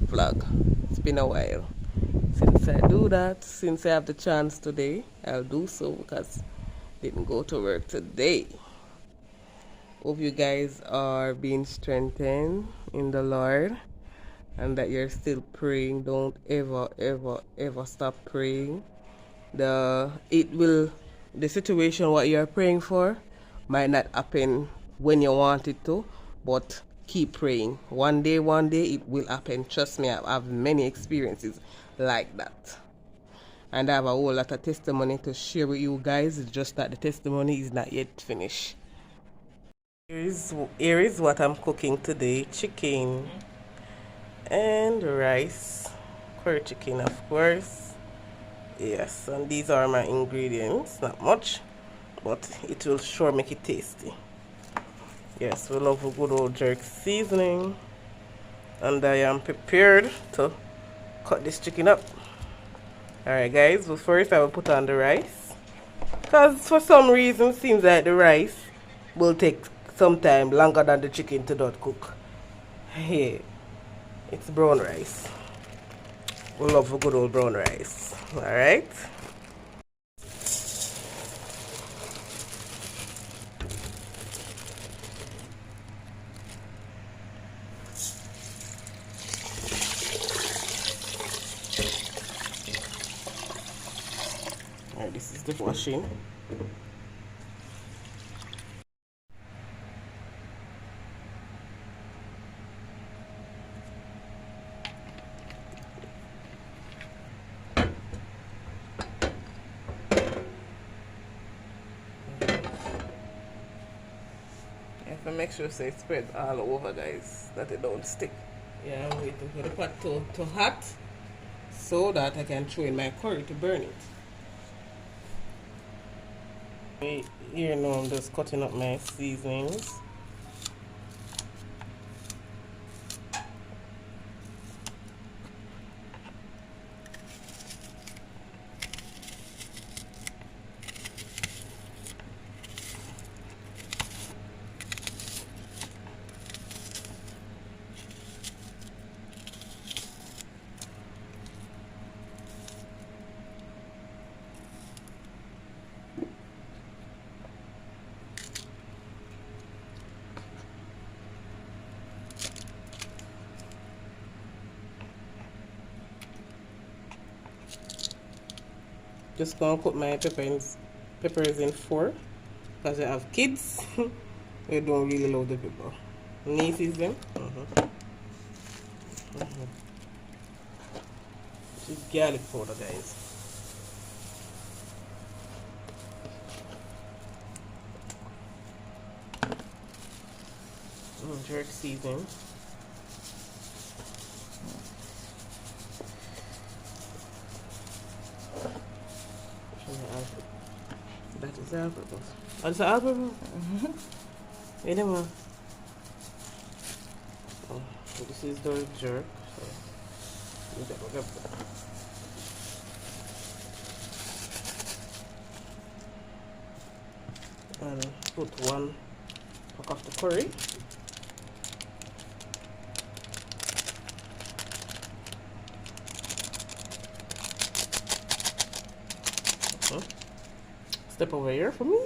vlog. It's been a while since I do that. Since I have the chance today, I'll do so because I didn't go to work today. Hope you guys are being strengthened in the Lord and that you're still praying. Don't ever stop praying. The situation what you're praying for might not happen when you want it to, but keep praying. One day it will happen. Trust me, I have many experiences like that. And I have a whole lot of testimony to share with you guys. It's just that the testimony is not yet finished. Here is what I'm cooking today. Chicken and rice. Curry chicken, of course. Yes, and these are my ingredients. Not much, but it will sure make it tasty. Yes, we love a good old jerk seasoning. And I am prepared to cut this chicken up. Alright guys, well first I will put on the rice. Because for some reason it seems like the rice will take some time longer than the chicken to not cook. Hey, it's brown rice. We love a good old brown rice. Alright. Alright, this is the washing. If I make sure so it spreads all over, guys, that it don't stick. Yeah, I'm waiting for the pot to hot so that I can throw in my curry to burn it. Here now I'm just cutting up my seasonings. Just gonna put my peppers in 4 because I have kids. They don't really love the pepper. Nieces them. This is garlic powder, guys. Jerk seasoning. That is all purpose. Oh, it's all purpose? Wait a minute. Oh, so this is the jerk. So, and put 1 pack of the curry. Step over here for me.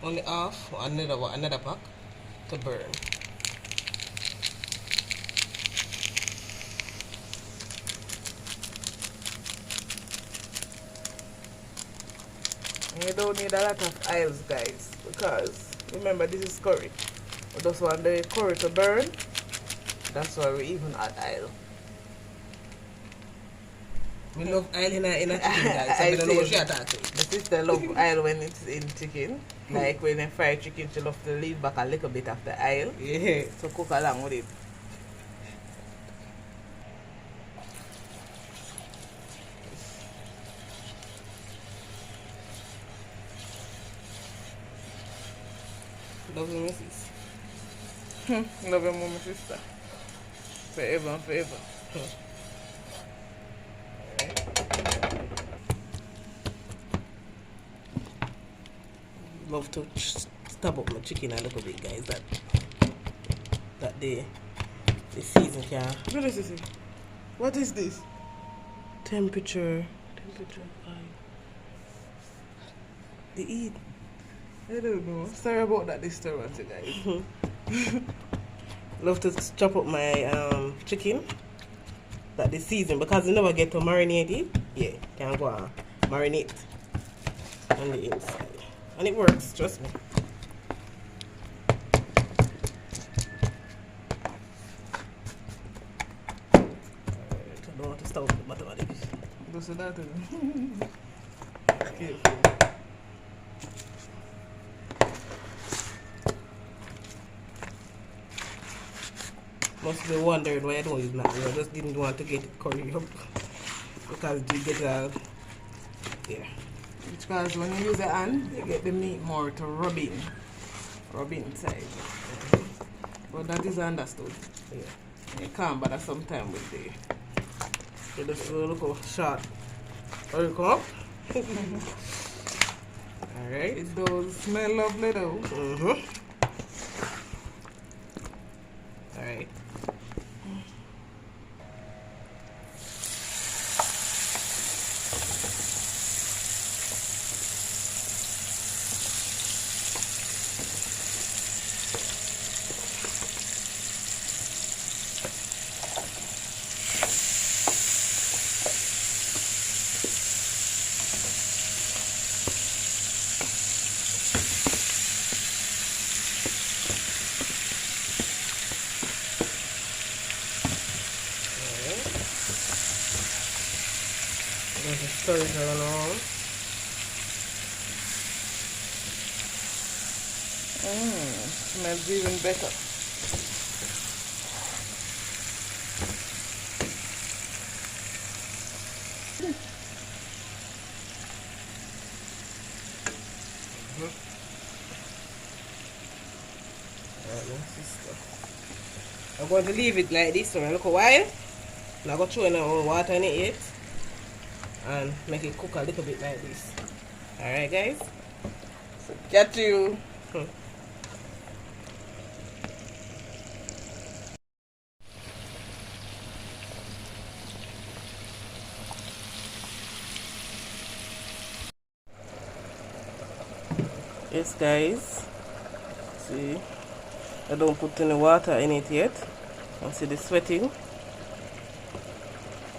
Only half, another pack to burn. You don't need a lot of oils, guys, because remember this is curry. We just want the curry to burn. That's why we even add oil. We love oil in a chicken, guys. So I don't know what you're talking. My sister love oil when it's in chicken. Like when I fry chicken, she love to leave back a little bit of the oil. Yeah. So cook along with it. Love you, my sister. Love you, my sister. Forever and forever. love to stab up my chicken a little bit, guys. That the season can. What is this? What is this? Temperature high. They eat. I don't know. Sorry about that disturbance, you guys. Love to chop up my chicken that the season, because you never get to marinate it. Yeah, can go and marinate on the inside, and it works, trust me. Alright, I don't want to stop the bottom of it. Don't say that. Careful. Must be wondering why I don't use that. I just didn't want to get it curry up because you get a Because when you use the hand, you get the meat more to rub inside. But that is understood. Yeah. You can't bother sometime with the. So just a little short. Hurry come up. Alright. It does smell lovely though. Alright. Just stir it around. Smells even better. I'm going to leave it like this for a little while. Now go throw in our water in it and make it cook a little bit like this. Alright guys? So catch you. Yes guys, see, I don't put any water in it yet. You see the sweating?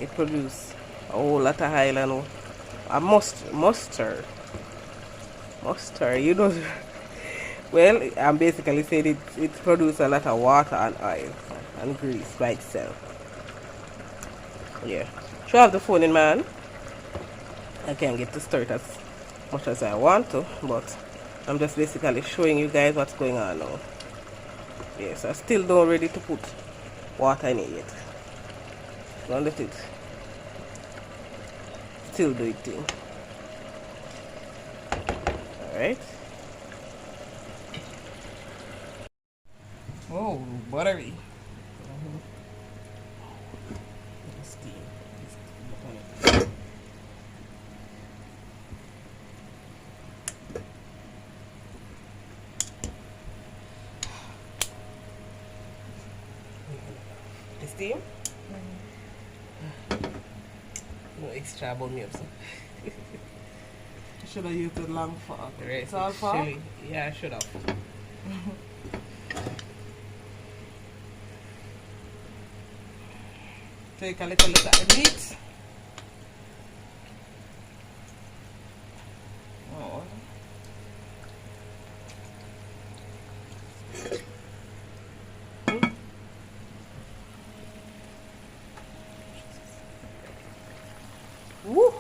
It produces a whole lot of oil and a mustard, you know. Well, I'm basically saying it produces a lot of water and oil and grease by itself. Yeah, should have the phone in my hand. I can't get to stir it as much as I want to, but I'm just basically showing you guys what's going on now. Yes, I still don't ready to put water in it yet. Don't let it still do it thing. Alright. Oh, buttery. The steam? No extra about me also. Should have used the long fork. Right. It's all fork? Yeah, I should have. Take a little look at the meat. Oh. Woo!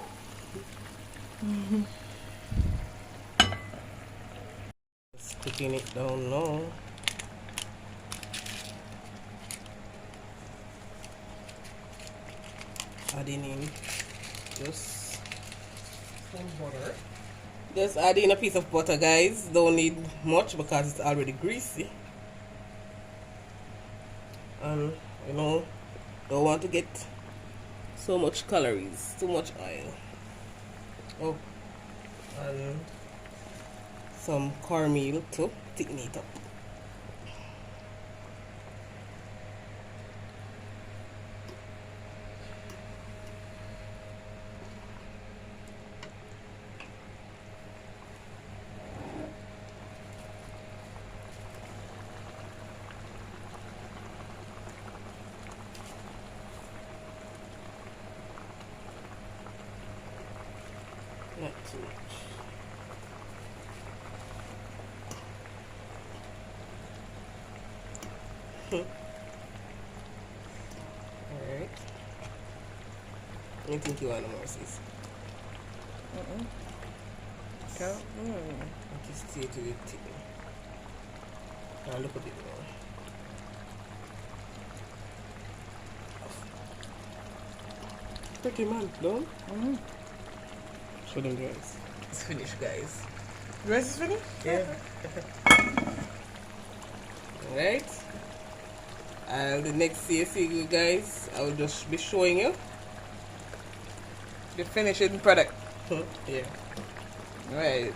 Just cooking it down now. Adding in just some butter. Just add in a piece of butter, guys. Don't need much because it's already greasy. And you know, don't want to get so much calories, too much oil. Oh, and some cornmeal to thicken it up. Not too much. Alright. I think you want more, sis. Okay. Just stay to the tip. Now look a bit more. Pretty man, no? Show them the rice. It's finished, guys. The rice is finished? Yeah. Alright. And the next CSE, guys, I will just be showing you The finishing product. yeah. Right.